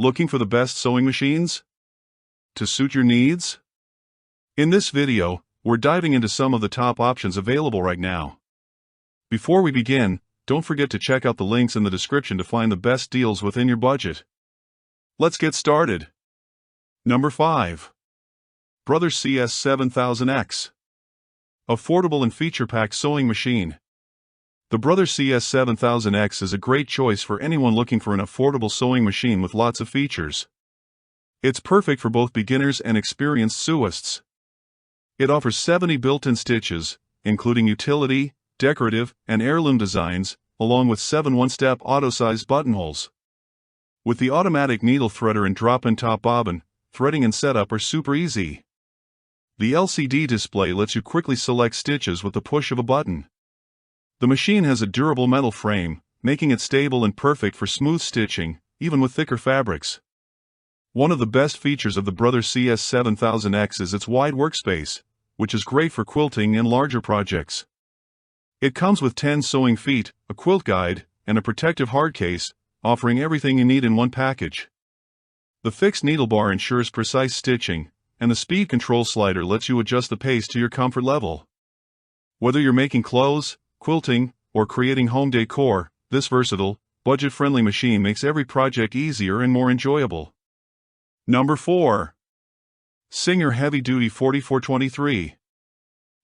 Looking for the best sewing machines to suit your needs? In this video, we're diving into some of the top options available right now. Before we begin, don't forget to check out the links in the description to find the best deals within your budget. Let's get started. Number 5. Brother CS7000X. Affordable and feature-packed sewing machine. The Brother CS7000X is a great choice for anyone looking for an affordable sewing machine with lots of features. It's perfect for both beginners and experienced sewists. It offers 70 built-in stitches, including utility, decorative, and heirloom designs, along with 7 one-step auto-size buttonholes. With the automatic needle threader and drop-in top bobbin, threading and setup are super easy. The LCD display lets you quickly select stitches with the push of a button. The machine has a durable metal frame, making it stable and perfect for smooth stitching, even with thicker fabrics. One of the best features of the Brother CS7000X is its wide workspace, which is great for quilting and larger projects. It comes with 10 sewing feet, a quilt guide, and a protective hard case, offering everything you need in one package. The fixed needle bar ensures precise stitching, and the speed control slider lets you adjust the pace to your comfort level. Whether you're making clothes, quilting, or creating home decor, this versatile, budget-friendly machine makes every project easier and more enjoyable. Number 4. Singer Heavy Duty 4423.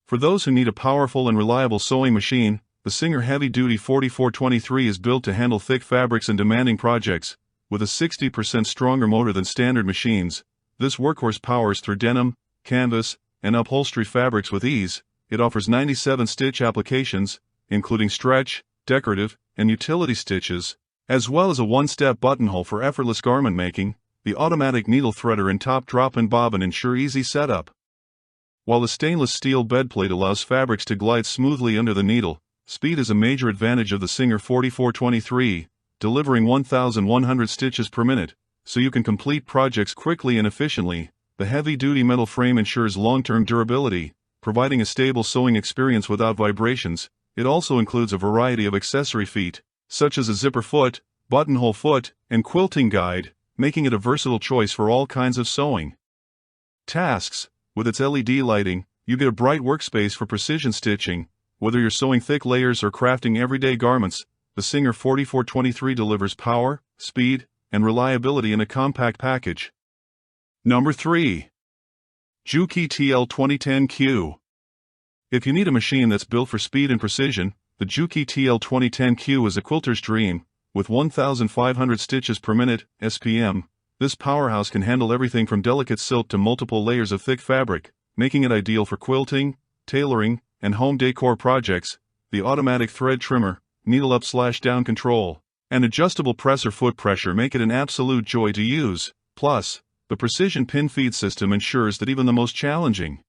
For those who need a powerful and reliable sewing machine, the Singer Heavy Duty 4423 is built to handle thick fabrics and demanding projects. With a 60% stronger motor than standard machines, this workhorse powers through denim, canvas, and upholstery fabrics with ease. It offers 97 stitch applications, including stretch, decorative, and utility stitches, as well as a one-step buttonhole for effortless garment making. The automatic needle threader and top drop-in bobbin ensure easy setup, while the stainless steel bedplate allows fabrics to glide smoothly under the needle. Speed is a major advantage of the Singer 4423, delivering 1,100 stitches per minute, so you can complete projects quickly and efficiently. The heavy-duty metal frame ensures long-term durability, providing a stable sewing experience without vibrations. It also includes a variety of accessory feet, such as a zipper foot, buttonhole foot, and quilting guide, making it a versatile choice for all kinds of sewing tasks. With its LED lighting, you get a bright workspace for precision stitching. Whether you're sewing thick layers or crafting everyday garments, the Singer 4423 delivers power, speed, and reliability in a compact package. Number 3. Juki TL-2010Q. If you need a machine that's built for speed and precision, the Juki TL-2010Q is a quilter's dream. With 1,500 stitches per minute (SPM), this powerhouse can handle everything from delicate silk to multiple layers of thick fabric, making it ideal for quilting, tailoring, and home decor projects. The automatic thread trimmer, needle up/down control, and adjustable presser foot pressure make it an absolute joy to use. Plus, the precision pin feed system ensures that even the most challenging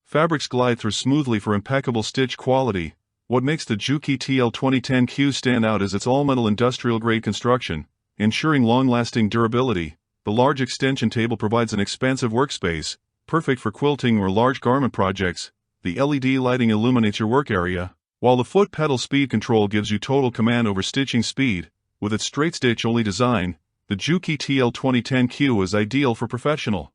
fabrics glide through smoothly for impeccable stitch quality. What makes the Juki TL-2010Q stand out is its all-metal industrial-grade construction, ensuring long-lasting durability. The large extension table provides an expansive workspace, perfect for quilting or large garment projects. The LED lighting illuminates your work area, while the foot pedal speed control gives you total command over stitching speed. With its straight stitch-only design, the Juki TL-2010Q is ideal for professional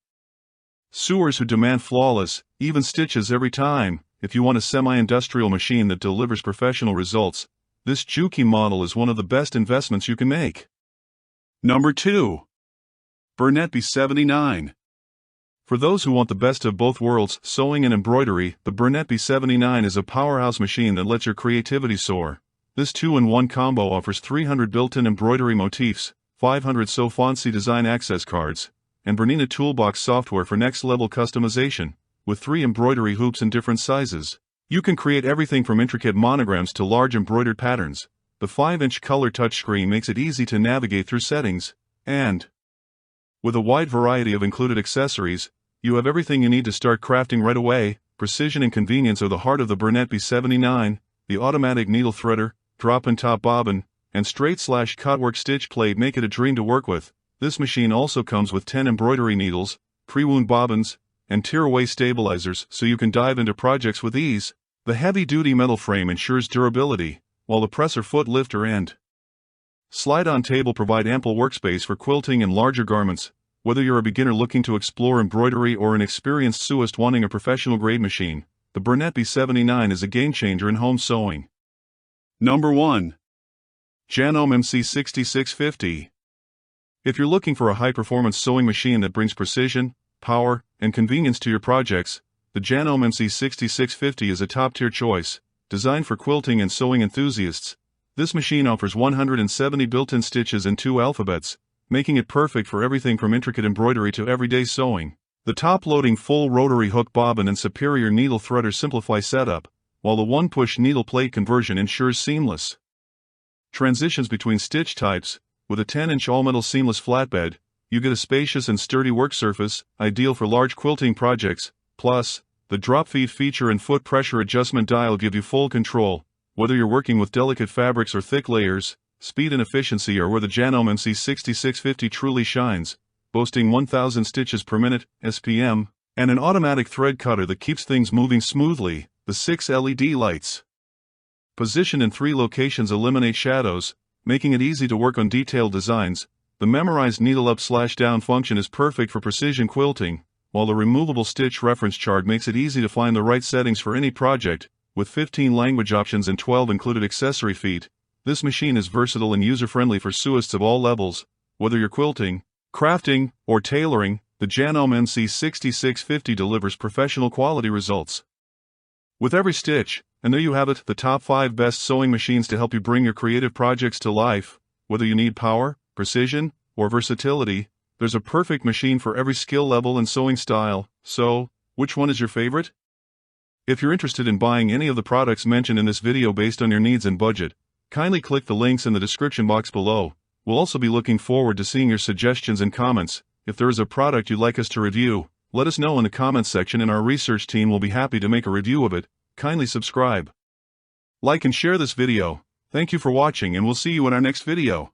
sewers who demand flawless, even stitches every time. If you want a semi-industrial machine that delivers professional results, this Juki model is one of the best investments you can make. Number 2. Bernette B79. For those who want the best of both worlds, sewing and embroidery, the Bernette B79 is a powerhouse machine that lets your creativity soar. This 2-in-1 combo offers 300 built-in embroidery motifs, 500 sew fancy design access cards, and Bernina Toolbox software for next-level customization. With 3 embroidery hoops in different sizes, you can create everything from intricate monograms to large embroidered patterns. The 5-inch color touchscreen makes it easy to navigate through settings, and with a wide variety of included accessories, you have everything you need to start crafting right away. Precision and convenience are the heart of the Bernette B79. The automatic needle threader, drop-in top bobbin, and straight/cutwork stitch plate make it a dream to work with. This machine also comes with 10 embroidery needles, pre-wound bobbins, and tear-away stabilizers so you can dive into projects with ease. The heavy-duty metal frame ensures durability, while the presser foot lifter and Slide-on table provide ample workspace for quilting and larger garments, whether you're a beginner looking to explore embroidery or an experienced sewist wanting a professional-grade machine. The Bernette B79 is a game-changer in home sewing. Number 1. Janome MC6650. If you're looking for a high-performance sewing machine that brings precision, power, and convenience to your projects, the Janome MC6650 is a top-tier choice. Designed for quilting and sewing enthusiasts, this machine offers 170 built-in stitches and 2 alphabets, making it perfect for everything from intricate embroidery to everyday sewing. The top-loading full rotary hook bobbin and superior needle threader simplify setup, while the one-push needle plate conversion ensures seamless transitions between stitch types. With a 10-inch all-metal seamless flatbed, you get a spacious and sturdy work surface, ideal for large quilting projects. Plus, the drop feed feature and foot pressure adjustment dial give you full control. Whether you're working with delicate fabrics or thick layers, speed and efficiency are where the Janome MC6650 truly shines, boasting 1,000 stitches per minute (SPM) and an automatic thread cutter that keeps things moving smoothly. The 6 LED lights, positioned in 3 locations, eliminate shadows, making it easy to work on detailed designs. The memorized needle up/down function is perfect for precision quilting, while the removable stitch reference chart makes it easy to find the right settings for any project. With 15 language options and 12 included accessory feet, this machine is versatile and user-friendly for sewists of all levels. Whether you're quilting, crafting, or tailoring, the Janome MC6650 delivers professional quality results with every stitch. And there you have it, the top 5 best sewing machines to help you bring your creative projects to life. Whether you need power, precision, or versatility, there's a perfect machine for every skill level and sewing style. So, which one is your favorite? If you're interested in buying any of the products mentioned in this video based on your needs and budget, kindly click the links in the description box below. We'll also be looking forward to seeing your suggestions and comments. If there is a product you'd like us to review, let us know in the comments section and our research team will be happy to make a review of it. Kindly subscribe, like and share this video. Thank you for watching and we'll see you in our next video.